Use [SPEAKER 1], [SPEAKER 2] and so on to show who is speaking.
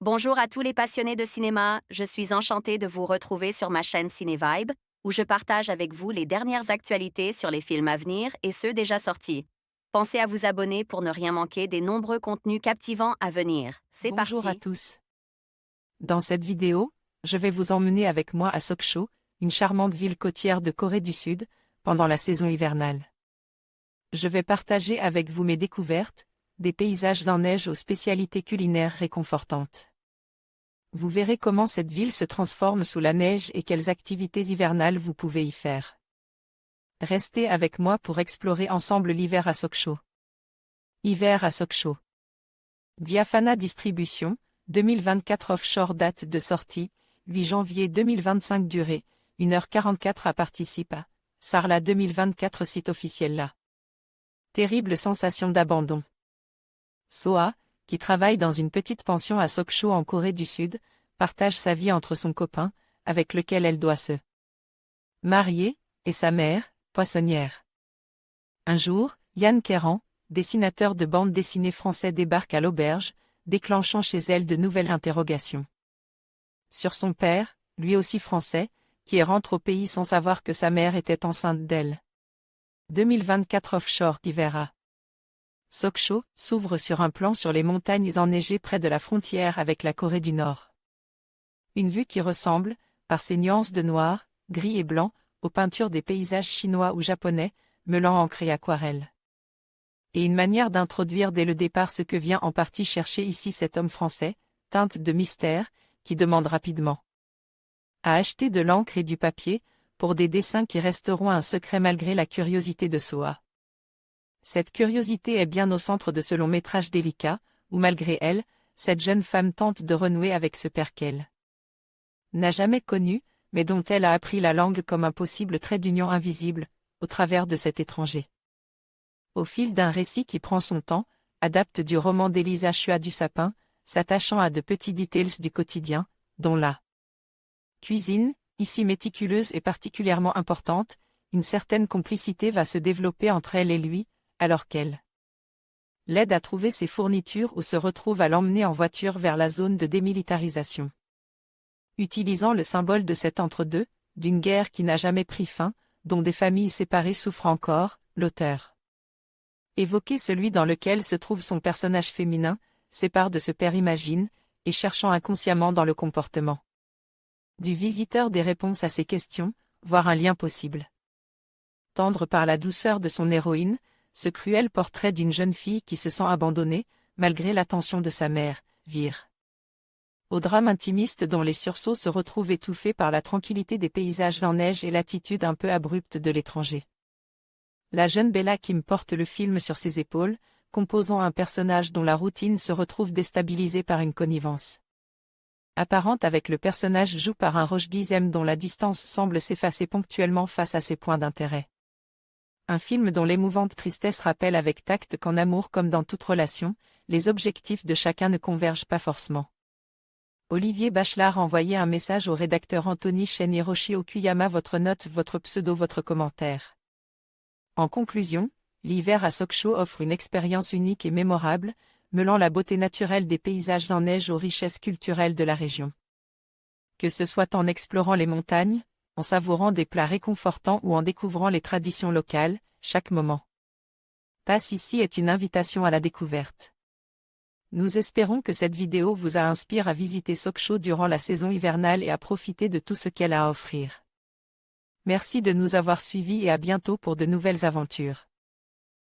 [SPEAKER 1] Bonjour à tous les passionnés de cinéma, je suis enchantée de vous retrouver sur ma chaîne CinéVibe, où je partage avec vous les dernières actualités sur les films à venir et ceux déjà sortis. Pensez à vous abonner pour ne rien manquer des nombreux contenus captivants à venir. C'est
[SPEAKER 2] Bonjour à
[SPEAKER 1] parti!
[SPEAKER 2] tous. Dans cette vidéo, je vais vous emmener avec moi à Sokcho, une charmante ville côtière de Corée du Sud, pendant la saison hivernale. Je vais partager avec vous mes découvertes, des paysages en neige aux spécialités culinaires réconfortantes. Vous verrez comment cette ville se transforme sous la neige et quelles activités hivernales vous pouvez y faire. Restez avec moi pour explorer ensemble l'hiver à Sokcho. Hiver à Sokcho. Diaphana Distribution, 2024 Offshore. Date de sortie, 8 janvier 2025. Durée, 1h44 à participe à Sarlat 2024. Site officiel là. Terrible sensation d'abandon. Soa, qui travaille dans une petite pension à Sokcho en Corée du Sud, partage sa vie entre son copain, avec lequel elle doit se marier, et sa mère, poissonnière. Un jour, Yann Kéran, dessinateur de bande dessinée français, débarque à l'auberge, déclenchant chez elle de nouvelles interrogations. Sur son père, lui aussi français, qui rentre au pays sans savoir que sa mère était enceinte d'elle. 2024 Offshore. Hiver à Sokcho s'ouvre sur un plan sur les montagnes enneigées près de la frontière avec la Corée du Nord. Une vue qui ressemble, par ses nuances de noir, gris et blanc, aux peintures des paysages chinois ou japonais, mêlant encre et aquarelle. Et une manière d'introduire dès le départ ce que vient en partie chercher ici cet homme français, teinte de mystère, qui demande rapidement à acheter de l'encre et du papier, pour des dessins qui resteront un secret malgré la curiosité de Soa. Cette curiosité est bien au centre de ce long métrage délicat, où malgré elle, cette jeune femme tente de renouer avec ce père qu'elle n'a jamais connu, mais dont elle a appris la langue comme un possible trait d'union invisible, au travers de cet étranger. Au fil d'un récit qui prend son temps, adapte du roman d'Elisa Chua du Sapin, s'attachant à de petits details du quotidien, dont la cuisine, ici méticuleuse et particulièrement importante, une certaine complicité va se développer entre elle et lui, alors qu'elle l'aide à trouver ses fournitures ou se retrouve à l'emmener en voiture vers la zone de démilitarisation. Utilisant le symbole de cet entre-deux, d'une guerre qui n'a jamais pris fin, dont des familles séparées souffrent encore, l'auteur évoquer celui dans lequel se trouve son personnage féminin, sépare de ce père imagine, et cherchant inconsciemment dans le comportement du visiteur des réponses à ces questions, voire un lien possible. Tendre par la douceur de son héroïne, ce cruel portrait d'une jeune fille qui se sent abandonnée, malgré l'attention de sa mère, vire au drame intimiste dont les sursauts se retrouvent étouffés par la tranquillité des paysages en neige et l'attitude un peu abrupte de l'étranger. La jeune Bella Kim porte le film sur ses épaules, composant un personnage dont la routine se retrouve déstabilisée par une connivence apparente avec le personnage joué par un Roche Dizem dont la distance semble s'effacer ponctuellement face à ses points d'intérêt. Un film dont l'émouvante tristesse rappelle avec tact qu'en amour comme dans toute relation, les objectifs de chacun ne convergent pas forcément. Olivier Bachelard envoyait un message au rédacteur Anthony Chen Hiroshi Okuyama. Votre note, votre pseudo, votre commentaire. En conclusion, l'hiver à Sokcho offre une expérience unique et mémorable, mêlant la beauté naturelle des paysages en neige aux richesses culturelles de la région. Que ce soit en explorant les montagnes, en savourant des plats réconfortants ou en découvrant les traditions locales, chaque moment passe ici est une invitation à la découverte. Nous espérons que cette vidéo vous a inspiré à visiter Sokcho durant la saison hivernale et à profiter de tout ce qu'elle a à offrir. Merci de nous avoir suivis et à bientôt pour de nouvelles aventures.